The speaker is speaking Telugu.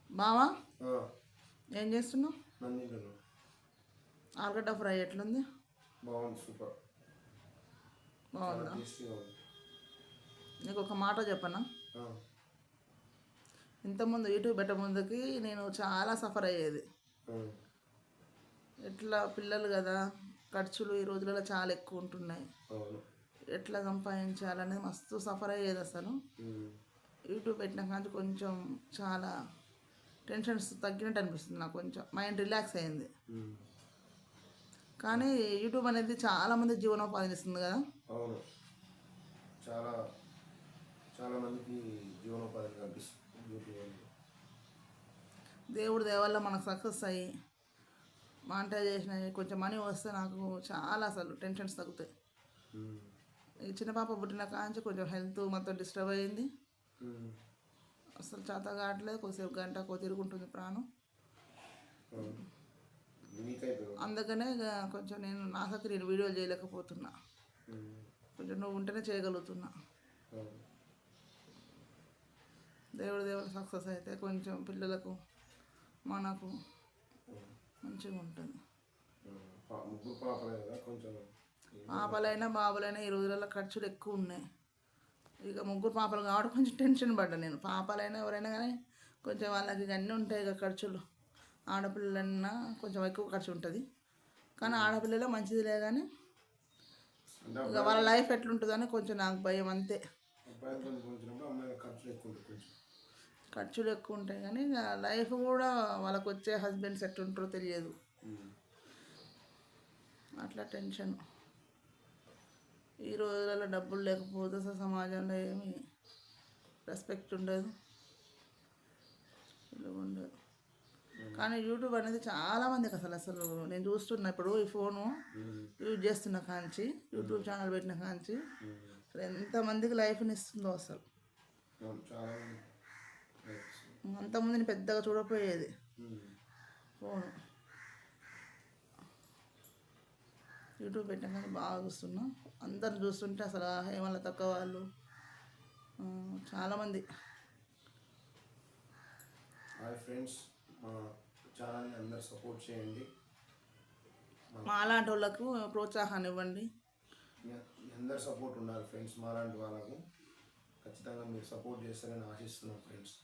బావా ఆ, ఏం చేస్తున్నావు? నందింటున్నా. ఆలుగడ్డ ఫ్రై ఎట్లుంది? బాగుంది, సూపర్. చాలా బాగుందా? టేస్టీగా ఉంది. నీకు ఒక మాట చెప్పనా? ఆ, ఇంతకుముందు యూట్యూబ్ పెట్ట ముందుకి నేను చాలా సఫర్ అయ్యేది. ఆ, ఎట్లా పిల్లలు కదా, ఖర్చులు ఈ రోజులలో చాలా ఎక్కువ ఉంటున్నాయి. అవును. ఎట్లా సంపాదించాలనేది మస్తు సఫర్ అయ్యేది అసలు. ఉమ్, యూట్యూబ్ పెట్టిన కానీ కొంచెం చాలా టెన్షన్స్ తగ్గినట్టు అనిపిస్తుంది నాకు, కొంచెం మైండ్ రిలాక్స్ అయింది. ఉమ్, కానీ యూట్యూబ్ అనేది చాలామంది జీవనోపాధిని ఇస్తుంది కదా. అవును. చాలా చాలా మందికి జీవనోపాధి కల్పిస్తుంది యూట్యూబ్ అనేది. దేవుడి దయ వల్ల మనకు సక్సెస్ అయ్యి మానిటైజేషన్ అయ్యి కొంచెం మనీ వస్తే నాకు చాలా అసలు టెన్షన్స్ తగ్గుతాయి. ఉమ్, ఈ చిన్న పాప పుట్టిన కాంచి కొంచెం హెల్త్ మొత్తం డిస్టర్బ్ అయ్యింది. ఉమ్, అసలు చేత కావట్లేదు. కొద్దిసేపు గంటకో తిరుగుంటుంది ప్రాణం. అవును. నీకైతే. అందుకనే ఇక కొంచెం నా సరికి నేను వీడియోలు చేయలేకపోతున్నా. ఉమ్, కొంచెం నువ్వు ఉంటేనే చేయగలుగుతున్నా. అవును. దేవుడు సక్సెస్ అయితే కొంచెం పిల్లలకు మనకు ఉమ్, మంచిగా ఉంటుంది. ముగ్గురు పాపలే కదా, కొంచెం పాపలైనా బాబులైనా ఈ రోజులలో ఖర్చులు ఎక్కువ ఉన్నాయి. ఇక ముగ్గురు పాపలు కాబట్టి కొంచెం టెన్షన్ పడ్డా నేను. పాపలైనా ఎవరైనా కానీ కొంచెం వాళ్ళకి ఇక అన్నీ ఉంటాయి ఇక ఖర్చులు. ఆడపిల్లలన్నా కొంచెం ఎక్కువ ఖర్చు ఉంటుంది, కానీ ఆడపిల్లలే మంచిదిలే. కానీ అంటే ఇక వాళ్ళ లైఫ్ ఎట్లుంటుందని కొంచెం నాకు భయం అంతే. అబ్బాయిలతో పోల్చినప్పుడు అమ్మాయిల ఖర్చులు ఎక్కువ ఉంటాయి కొంచెం. ఖర్చులు ఎక్కువ ఉంటాయి కానీ ఇక లైఫ్ కూడా వాళ్ళకు వచ్చే హస్బెండ్స్ ఎట్లుంటారో తెలియదు. ఉమ్, అట్లా టెన్షన్. ఈ రోజులలో డబ్బులు లేకపోతే అసలు సమాజంలో ఏమీ రెస్పెక్ట్ ఉండదు, విలువ ఉండదు. కానీ యూట్యూబ్ అనేది చాలామందికి అసలు నేను చూస్తున్నా ఇప్పుడు ఈ ఫోను ఉమ్, యూజ్ చేస్తున్న కాంచి, యూట్యూబ్ ఛానల్ పెట్టిన కాంచి ఉమ్, అసలు ఎంతమందికి లైఫ్ని ఇస్తుందో అసలు. అవును. చాలా అంతమందిని పెద్దగా చూడకపోయేది ఉమ్, ఫోను. యూట్యూబ్ పెట్టిన కానీ బాగా చూస్తున్నా. అందరు చూస్తుంటే అసలు హేమల తక్కువ వాళ్ళు చాలామంది. హాయ్ ఫ్రెండ్స్, మా ఛానల్ని అందరు సపోర్ట్ చేయండి. మా అలాంటి వాళ్ళకు ప్రోత్సాహాన్ని ఇవ్వండి. మీ అందరు సపోర్ట్ ఉండాలి ఫ్రెండ్స్. మాలాంటి వాళ్ళకు ఖచ్చితంగా మీరు సపోర్ట్ చేస్తారని ఆశిస్తున్నాం ఫ్రెండ్స్.